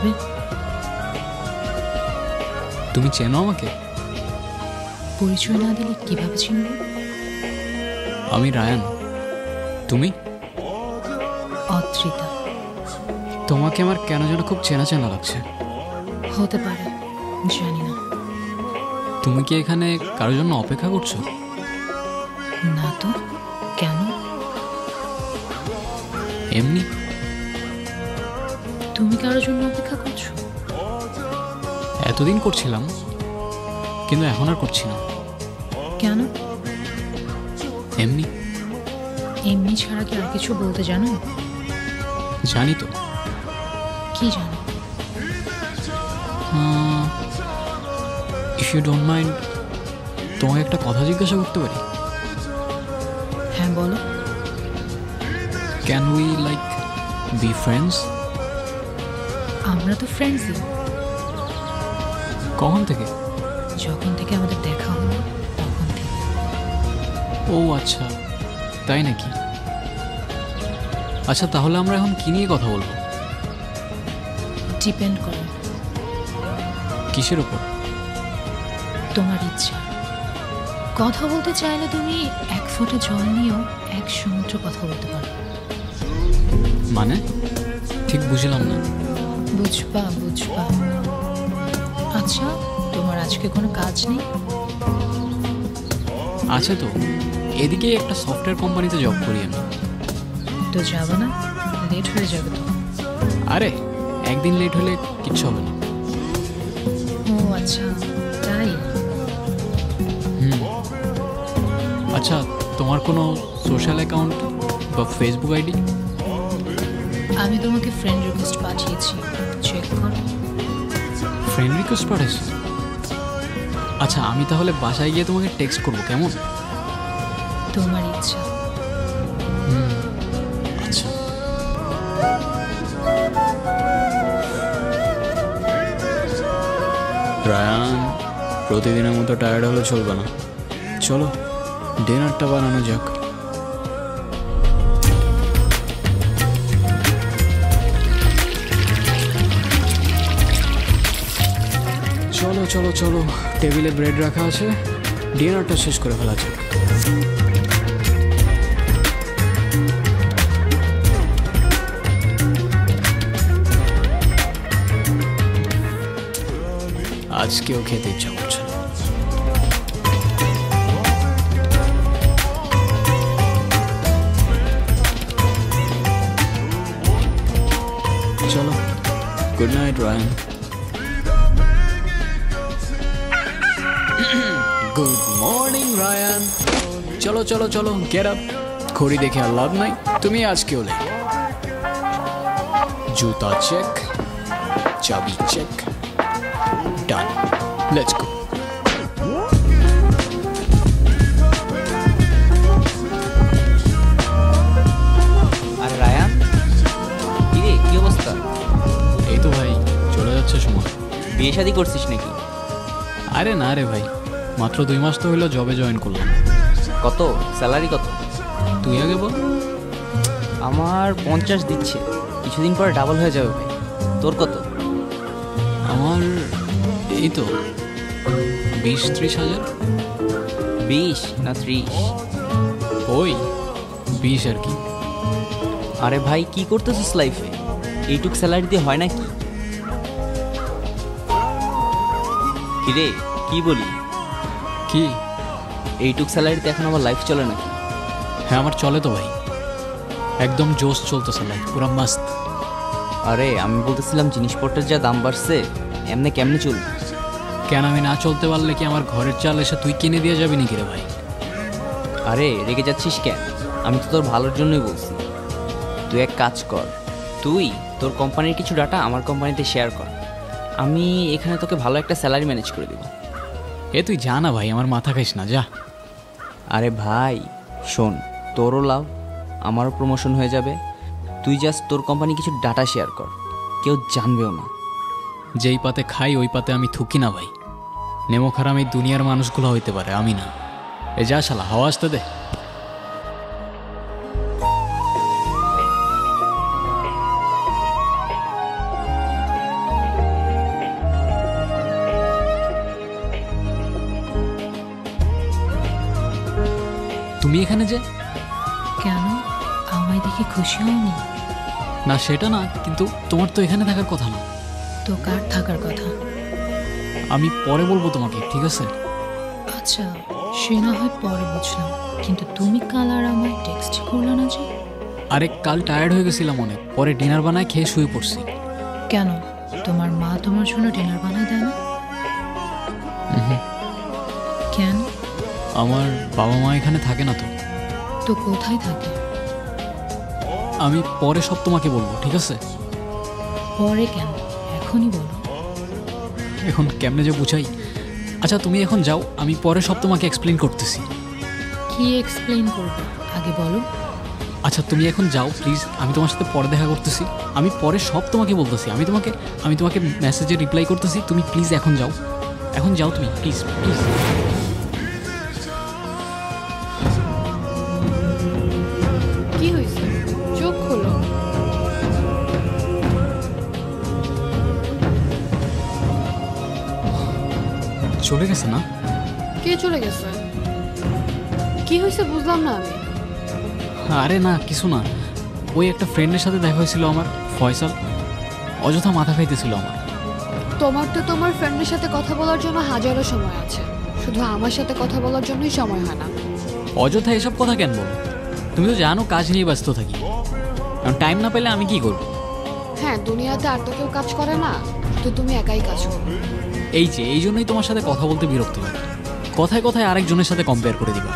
বলবে? তুমি চেনো আমাকে? পরিচয় না দিলে কিভাবে চিনব? আমি রায়ান। তুমি? অদ্রিতা। তোমাকে আমার কেন যেন খুব চেনা চেনা লাগছে। হতে পারে, জানি না। তুমি কি এখানে কারোর জন্য অপেক্ষা করছো? না তো, কেন? এমনি। তুমি কারোর জন্য অপেক্ষা করছো? এতদিন করছিলাম, কিন্তু এখন আর করছি না। কেন? এমনি। এমনি ছাড়া কি আর কিছু বলতে জানো? জানি তো। কি জানো? ইফ ইউ ডোন্ট মাইন্ড, তোমাকে একটা কথা জিজ্ঞাসা করতে পারি? হ্যাঁ, বলো। Can we like be friends? আমরা তো ফ্রেন্ডসই। কখন থেকে? যখন থেকে আমাদের দেখা হলো তখন থেকে। ও আচ্ছা, তাই নাকি? আচ্ছা, তাহলে আমরা এখন কি নিয়ে কথা বলবো? ডিপেন্ড করে। কিসের উপর? তোমার ইচ্ছা। কথা বলতে চাইলে তুমি এক ফোঁটা জল নিয়েও এক সমুদ্র কথা বলতে পারো। মানে ঠিক বুঝলাম না। বুঝবা বুঝবা। আচ্ছা, তোমার আজকে কোনো কাজ নেই? আছে তো, এদিকে একটা সফটওয়্যার কোম্পানিতে জব করি আমি। তো যাবো না? লেট হয়ে যাবে তো। আরে একদিন লেট হলে কিচ্ছু হবে না। ও আচ্ছা, তাই? আচ্ছা, তোমার কোনো সোশ্যাল অ্যাকাউন্ট বা ফেসবুক আইডি? আমি তোমাকে ফ্রেন্ড রিকোয়েস্ট পাঠিয়েছি, চেক করো। ফ্রেন্ড রিকোয়েস্ট পাঠিয়েছি? আচ্ছা, আমি তাহলে বাসায় গিয়ে তোমাকে টেক্সট করবো, কেমন? তোমার ইচ্ছা। আচ্ছা। রায়ান, প্রতিদিনের মতো টায়ার্ড হলে চলবে না। চলো ডিনারটা বানানো যাক। চলো চলো চলো, টেবিলে ব্রেড রাখা আছে, ডিনারটা শেষ করে ফেলা যাক। আজকেও খেতে ইচ্ছা করছে না। চলো, good night Ryan. Good morning Ryan. চলো চলো চলো, গেট আপ। ঘড়ি দেখে আর লাভ নাই, তুমি আজকেও লেট। জুতা চেক, চাবি চেক, ডান। Let's go. আরে রায়ান, কিরে কি অবস্থা? এই তো ভাই, চলে যাচ্ছে সময়। বিয়ে শাদী করছিস নাকি? আরে না রে ভাই, মাত্র 2 মাস তো হইলো জবে জয়েন করলাম। কত স্যালারি কত? তুই আগে বল। আমার 50 দিচ্ছে, কিছুদিন পরে ডাবল হয়ে যাবে ভাই। তোর কত? আমার এই তো 20-30 হাজার। 20 না 30? ওই 20 আর কি। আরে ভাই, কি করতেছিস লাইফে? এইটুক স্যালারি দিয়ে হয় নাকি? কিরে কি বলি? কি? এইটুক স্যালারিতে এখন আমার লাইফ চলে নাকি? হ্যাঁ আমার চলে তো ভাই, একদম জোশ চলতেছে লাইফ, পুরো মাস্ত। আরে আমি বলতেছিলাম জিনিসপত্রের যা দাম বাড়ছে, এমনি কেমনি চলবে? কেন, আমি না চলতে পারলে কি আমার ঘরের চাল এসে তুই কিনে দিয়ে যাবি নাকি রে ভাই? আরে রেগে যাচ্ছিস কেন? আমি তো তোর ভালোর জন্যই বলছি। তুই এক কাজ কর, তুই তোর কোম্পানির কিছু ডাটা আমার কোম্পানিতে শেয়ার কর, আমি এখানে তোকে ভালো একটা স্যালারি ম্যানেজ করে দেবো। এ তুই যা না ভাই, আমার মাথা খাইস না, যা। আরে ভাই শোন, তোরও লাভ, আমারও প্রমোশন হয়ে যাবে। তুই জাস্ট তোর কোম্পানি কিছু ডাটা শেয়ার কর, কেউ জানবেও না। যেই পাতে খাই ওই পাতে আমি থুকি না ভাই। নেমো খারাম এই দুনিয়ার মানুষগুলো হইতে পারে, আমি না। এ যা শালা, হাওয়া আসতে দে। তুমি এখানে যে? কেন, আমায় দেখে খুশি হয়নি? না সেটা না, কিন্তু তোমার তো এখানে থাকার কথা না। তো কার থাকার কথা? আমি পরে বলবো তোমাকে, ঠিক আছে? আচ্ছা, সে না হয় পরে বুঝলাম, কিন্তু তুমি কাল আর আমায় টেক্সট করলে না যে? আরে কাল টায়ার্ড হয়ে গেছিলাম অনেক, পরে ডিনার বানায় খেয়ে শুয়ে পড়ছি। কেন, তোমার মা তোমার জন্য ডিনার বানায় দেয় না? কেন? আমার বাবা মা এখানে থাকে না তো। তো কোথায় থাকে? আমি পরে সব তোমাকে বলবো, ঠিক আছে? পরে কেন, এখনই বলো। এখন কেমনে যে বুঝাই। আচ্ছা তুমি এখন যাও, আমি পরে সব তোমাকে এক্সপ্লেন করতেছি। কি এক্সপ্লেইন করবে আগে বলো। আচ্ছা তুমি এখন যাও প্লিজ, আমি তোমার সাথে পরে দেখা করতেছি। আমি পরে সব তোমাকে বলতেছি। আমি তোমাকে মেসেজে রিপ্লাই করতেছি, তুমি প্লিজ এখন যাও। এখন যাও তুমি, প্লিজ প্লিজ। কি হয়েছে, চোখ খোলো। চলে গেছে না? কে চলে গেছে? কি হয়েছে বুঝলাম না আমি। আরে না কিছু না, ওই একটা ফ্রেন্ডের সাথে দেখা হয়েছিল আমার, ফয়সাল। অযথা মাথা খাইতেছিল আমার। তোমার তো তোমার ফ্রেন্ডের সাথে কথা বলার জন্য হাজারো সময় আছে, শুধু আমার সাথে কথা বলার জন্যই সময় হয় না। অযথা এসব কথা কেন বলো? তুমি তো জানো কাজ নিয়ে ব্যস্ত থাকি, কারণ টাইম না পেলে আমি কি করব? হ্যাঁ, দুনিয়াতে আর তো কেউ কাজ করে না, তো তুমি একাই কাজ করো। এই জন্যই তোমার সাথে কথা বলতে বিরক্ত লাগে। কথায় কথায় আরেকজনের সাথে কম্পেয়ার করে দিবা।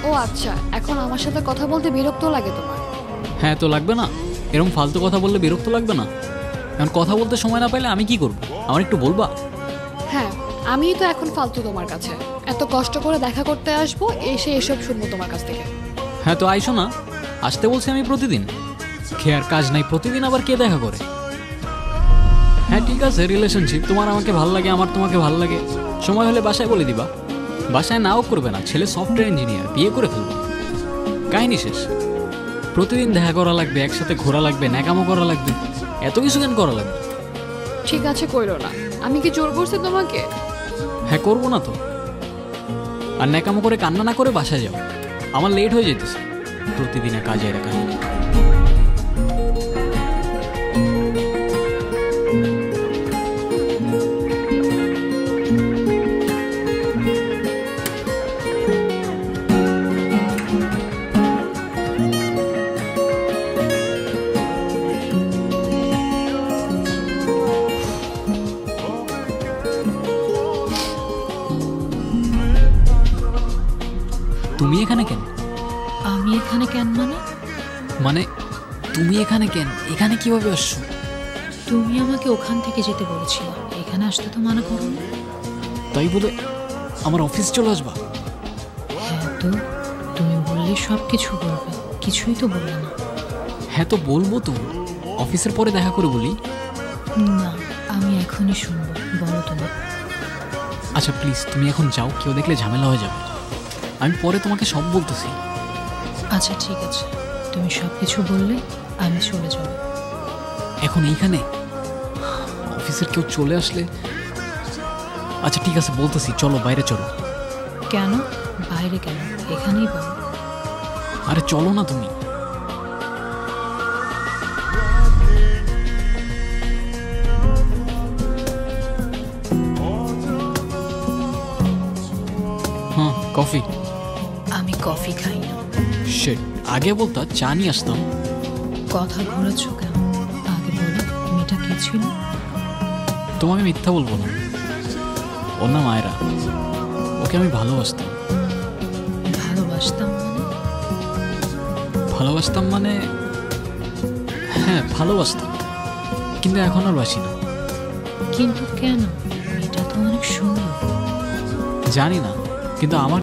ও আচ্ছা, এখন আমার সাথে কথা বলতে বিরক্ত লাগে তোমার? হ্যাঁ তো লাগবে না? এরকম ফালতু কথা বললে বিরক্ত লাগবে না? কারণ কথা বলতে সময় না পাইলে আমি কি করব? আমার একটু বলবা? হ্যাঁ, আমিই তো এখন ফালতু তোমার কাছে। এত কষ্ট করে দেখা করতে আসবো, এসে এসব শুনবো তোমার কাছ থেকে। হ্যাঁ তো আইসো না, আসতে বলছি আমি প্রতিদিন। খেয়ে আর কাজ নাই, প্রতিদিন আবার কে দেখা করে? হ্যাঁ ঠিক আছে, রিলেশনশিপ, তোমার আমাকে ভাল লাগে, আমার তোমাকে ভাল লাগে। সময় হলে বাসায় বলে দিবা। বাসায় নাও করবে না, ছেলে সফটওয়্যার ইঞ্জিনিয়ার, বিয়ে করে ফেলবে, কাহিনী শেষ। প্রতিদিন দেখা করা লাগবে, একসাথে ঘোরা লাগবে, ন্যাকামো করা লাগবে, এত কিছু কেন করা লাগবে? ঠিক আছে, কইরো না। আমি কি জোর করছি তোমাকে? হ্যাঁ করবো না তো। আর ন্যাকামো করে কান্না না করে বাসায় যাও, আমার লেট হয়ে যেতেছে। প্রতিদিনের কাজে এরা কাহিনী। তুমি এখানে কেন? আমি এখানে কেন মানে? মানে তুমি এখানে কেন? এখানে কিভাবে আসছো? তুমি আমাকে ওখান থেকে যেতে বলেছিলে, এখানে আসতে তো মানা করো না। তাই বলে আমার অফিস চলে আসবা? হ্যাঁ তো, তুমি বললে সব কিছু বলবে, কিছুই তো বললে না। হ্যাঁ তো বলবো তো, অফিসের পরে দেখা করে বলি। না, আমি এখনই শুনবো, বলো তুমি। আচ্ছা প্লিজ তুমি এখন যাও, কেউ দেখলে ঝামেলা হয়ে যাবে। আমি পরে তোমাকে সব বলতেছি। আচ্ছা ঠিক আছে, তুমি সব কিছু বললে আমি চলে যাব। এখন এইখানে অফিসের কেউ চলে আসলে? আচ্ছা ঠিক আছে বলতেছি, চলো বাইরে চলো। কেন বাইরে কেন, এখানেই বলো। আরে চলো না তুমি। হ্যাঁ কফি। আমি কফি খাই না। শিট, আগে বলতা চা নিয়ে আসতাম। কথা ঘোরাচ্ছ কেন, আগে বলো মেয়েটা কে ছিল? তোমাকে মিথ্যা বলবো না, ওর নাম মায়েরা। ওকে আমি ভালোবাসতাম। ভালোবাসতাম মানে? ভালোবাসতাম মানে হ্যাঁ ভালোবাসতাম, কিন্তু এখন আর বাসি না। কিন্তু কেন, মেয়েটা তো অনেক সুন্দর। জানি না, কিন্তু আমার